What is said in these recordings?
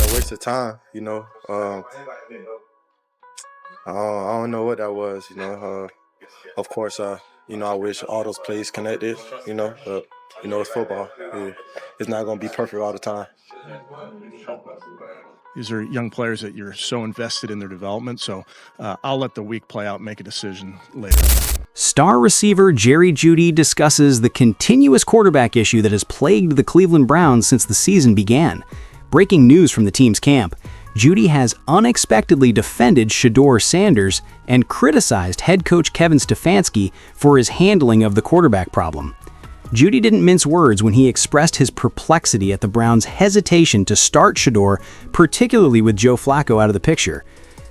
been a waste of time, I don't know what that was. Of course, I wish all those plays connected, but, it's football. It's not going to be perfect all the time. These are young players that you're so invested in their development, so I'll let the week play out and make a decision later. Star receiver Jeudy discusses the continuous quarterback issue that has plagued the Cleveland Browns since the season began. Breaking news from the team's camp: Judy has unexpectedly defended Shedeur Sanders and criticized head coach Kevin Stefanski for his handling of the quarterback problem. Judy didn't mince words when he expressed his perplexity at the Browns' hesitation to start Shedeur, particularly with Joe Flacco out of the picture.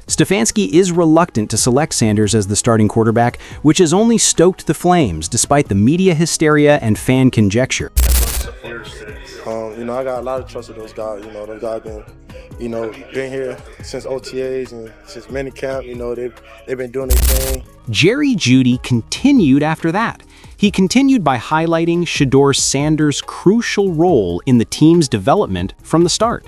Stefanski is reluctant to select Sanders as the starting quarterback, which has only stoked the flames despite the media hysteria and fan conjecture. I got a lot of trust with those guys. Those guys been here since OTAs and since minicamp. They've been doing their thing. Jeudy continued after that. He continued by highlighting Shedeur Sanders' crucial role in the team's development from the start.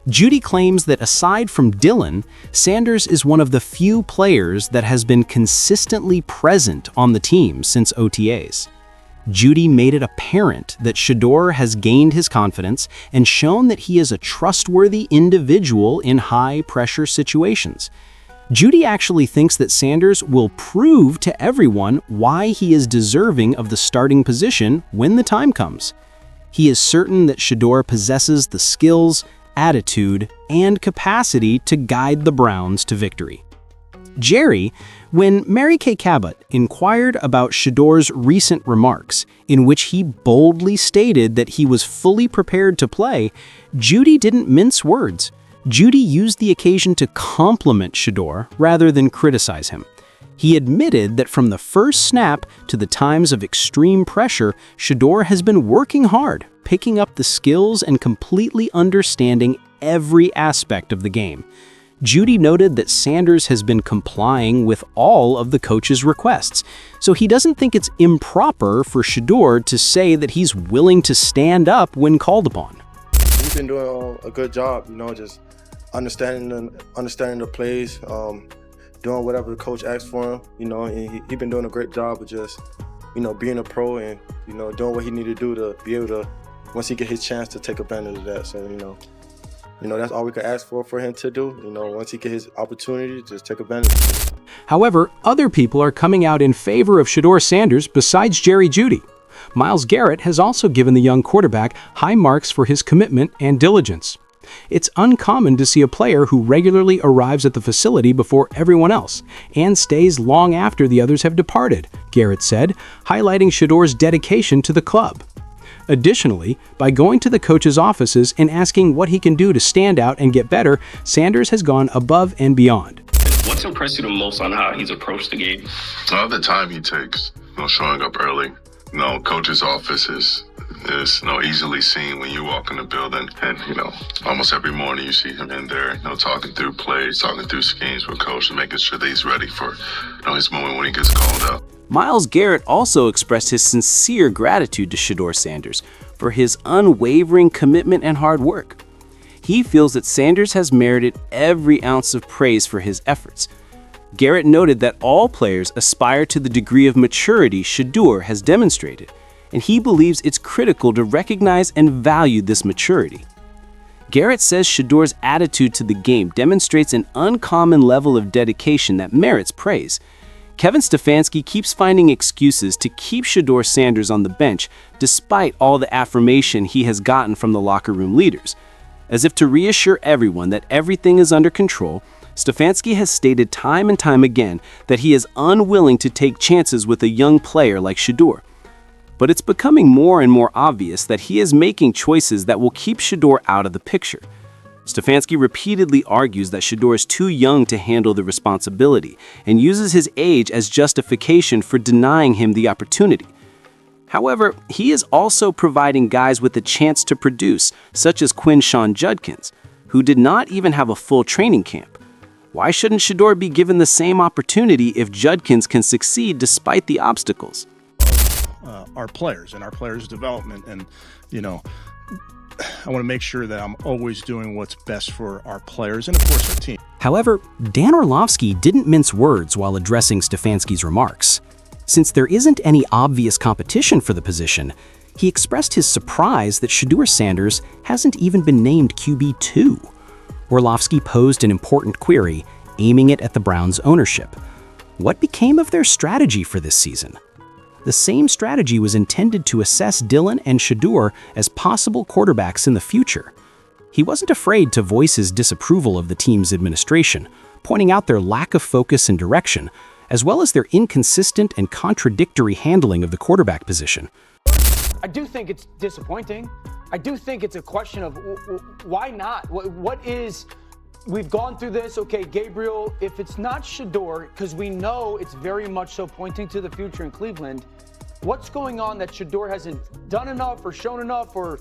Judy claims that aside from Dylan, Sanders is one of the few players that has been consistently present on the team since OTAs. Judy made it apparent that Shedeur has gained his confidence and shown that he is a trustworthy individual in high-pressure situations. Judy actually thinks that Sanders will prove to everyone why he is deserving of the starting position when the time comes. He is certain that Shedeur possesses the skills, attitude, and capacity to guide the Browns to victory. Jerry, when Mary Kay Cabot inquired about Shedeur's recent remarks, in which he boldly stated that he was fully prepared to play, Judy didn't mince words. Judy used the occasion to compliment Shedeur rather than criticize him. He admitted that from the first snap to the times of extreme pressure, Shedeur has been working hard, picking up the skills and completely understanding every aspect of the game. Judy noted that Sanders has been complying with all of the coach's requests, so he doesn't think it's improper for Shedeur to say that he's willing to stand up when called upon. He's been doing a good job, just understanding the plays, doing whatever the coach asks for him, and he's been doing a great job of just, being a pro and, doing what he needed to do to be able to, once he get his chance, to take advantage of that. So, that's all we could ask for him to do. Once he get his opportunity, just take advantage of it. However, other people are coming out in favor of Shedeur Sanders besides Judy. Myles Garrett has also given the young quarterback high marks for his commitment and diligence. It's uncommon to see a player who regularly arrives at the facility before everyone else and stays long after the others have departed, Garrett said, highlighting Shedeur's dedication to the club. Additionally, by going to the coach's offices and asking what he can do to stand out and get better, Sanders has gone above and beyond. What's impressed you the most on how he's approached the game? The time he takes, showing up early. Coach's office is easily seen when you walk in the building, and almost every morning you see him in there, talking through plays, talking through schemes with coach, and making sure that he's ready for his moment when he gets called up. Myles Garrett also expressed his sincere gratitude to Shedeur Sanders for his unwavering commitment and hard work. He feels that Sanders has merited every ounce of praise for his efforts. Garrett noted that all players aspire to the degree of maturity Shedeur has demonstrated, and he believes it's critical to recognize and value this maturity. Garrett says Shedeur's attitude to the game demonstrates an uncommon level of dedication that merits praise. Kevin Stefanski keeps finding excuses to keep Shedeur Sanders on the bench despite all the affirmation he has gotten from the locker room leaders. As if to reassure everyone that everything is under control, Stefanski has stated time and time again that he is unwilling to take chances with a young player like Shedeur. But it's becoming more and more obvious that he is making choices that will keep Shedeur out of the picture. Stefanski repeatedly argues that Shedeur is too young to handle the responsibility and uses his age as justification for denying him the opportunity. However, he is also providing guys with a chance to produce, such as Quinshon Judkins, who did not even have a full training camp. Why shouldn't Shedeur be given the same opportunity if Judkins can succeed despite the obstacles? Our players and our players' development, and I want to make sure that I'm always doing what's best for our players and, of course, our team. However, Dan Orlovsky didn't mince words while addressing Stefanski's remarks. Since there isn't any obvious competition for the position, he expressed his surprise that Shedeur Sanders hasn't even been named QB2. Orlovsky posed an important query, aiming it at the Browns' ownership. What became of their strategy for this season? The same strategy was intended to assess Dillon and Shedeur as possible quarterbacks in the future. He wasn't afraid to voice his disapproval of the team's administration, pointing out their lack of focus and direction, as well as their inconsistent and contradictory handling of the quarterback position. I do think it's disappointing. I do think it's a question of why not? What is, we've gone through this, okay, Gabriel, if it's not Shedeur, because we know it's very much so pointing to the future in Cleveland, what's going on that Shedeur hasn't done enough or shown enough or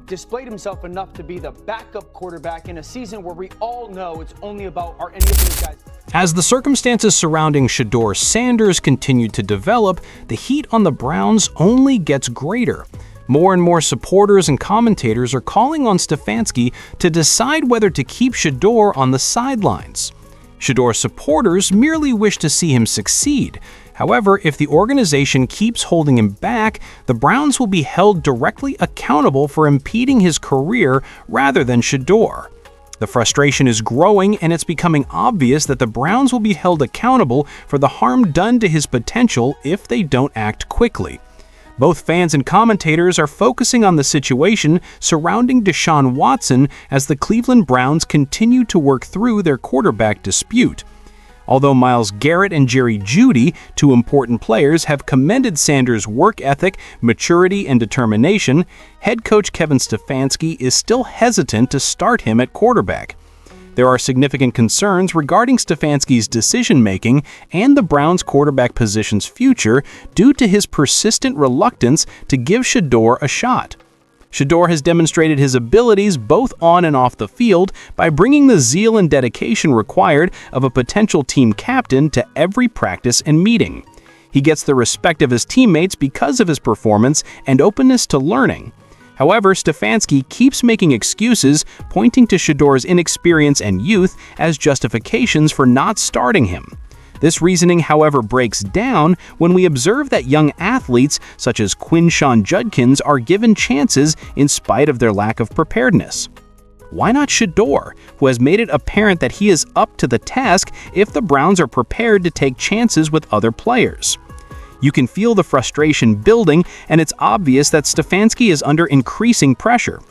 displayed himself enough to be the backup quarterback in a season where we all know it's only about are any of these guys. As the circumstances surrounding Shedeur Sanders continued to develop, the heat on the Browns only gets greater. More and more supporters and commentators are calling on Stefanski to decide whether to keep Shedeur on the sidelines. Shedeur supporters merely wish to see him succeed. However, if the organization keeps holding him back, the Browns will be held directly accountable for impeding his career rather than Shedeur. The frustration is growing, and it's becoming obvious that the Browns will be held accountable for the harm done to his potential if they don't act quickly. Both fans and commentators are focusing on the situation surrounding Deshaun Watson as the Cleveland Browns continue to work through their quarterback dispute. Although Myles Garrett and Jeudy, two important players, have commended Sanders' work ethic, maturity, and determination, head coach Kevin Stefanski is still hesitant to start him at quarterback. There are significant concerns regarding Stefanski's decision-making and the Browns' quarterback position's future due to his persistent reluctance to give Shedeur a shot. Shedeur has demonstrated his abilities both on and off the field by bringing the zeal and dedication required of a potential team captain to every practice and meeting. He gets the respect of his teammates because of his performance and openness to learning. However, Stefanski keeps making excuses, pointing to Shedeur's inexperience and youth as justifications for not starting him. This reasoning, however, breaks down when we observe that young athletes such as Quinshon Judkins are given chances in spite of their lack of preparedness. Why not Shedeur, who has made it apparent that he is up to the task if the Browns are prepared to take chances with other players? You can feel the frustration building, and it's obvious that Stefanski is under increasing pressure.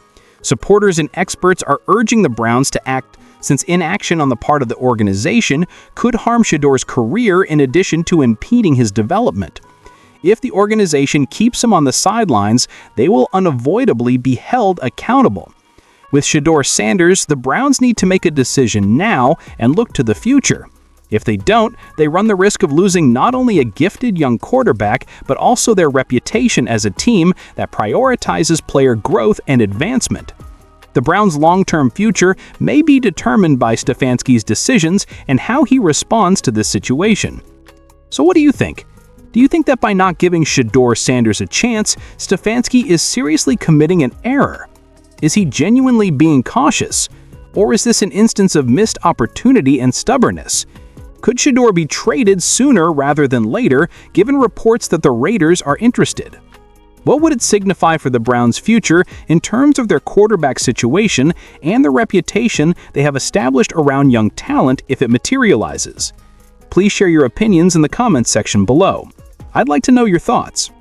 Supporters and experts are urging the Browns to act, since inaction on the part of the organization could harm Shedeur's career in addition to impeding his development. If the organization keeps him on the sidelines, they will unavoidably be held accountable. With Shedeur Sanders, the Browns need to make a decision now and look to the future. If they don't, they run the risk of losing not only a gifted young quarterback, but also their reputation as a team that prioritizes player growth and advancement. The Browns' long-term future may be determined by Stefanski's decisions and how he responds to this situation. So what do you think? Do you think that by not giving Shedeur Sanders a chance, Stefanski is seriously committing an error? Is he genuinely being cautious? Or is this an instance of missed opportunity and stubbornness? Could Shedeur be traded sooner rather than later, given reports that the Raiders are interested? What would it signify for the Browns' future in terms of their quarterback situation and the reputation they have established around young talent if it materializes? Please share your opinions in the comments section below. I'd like to know your thoughts.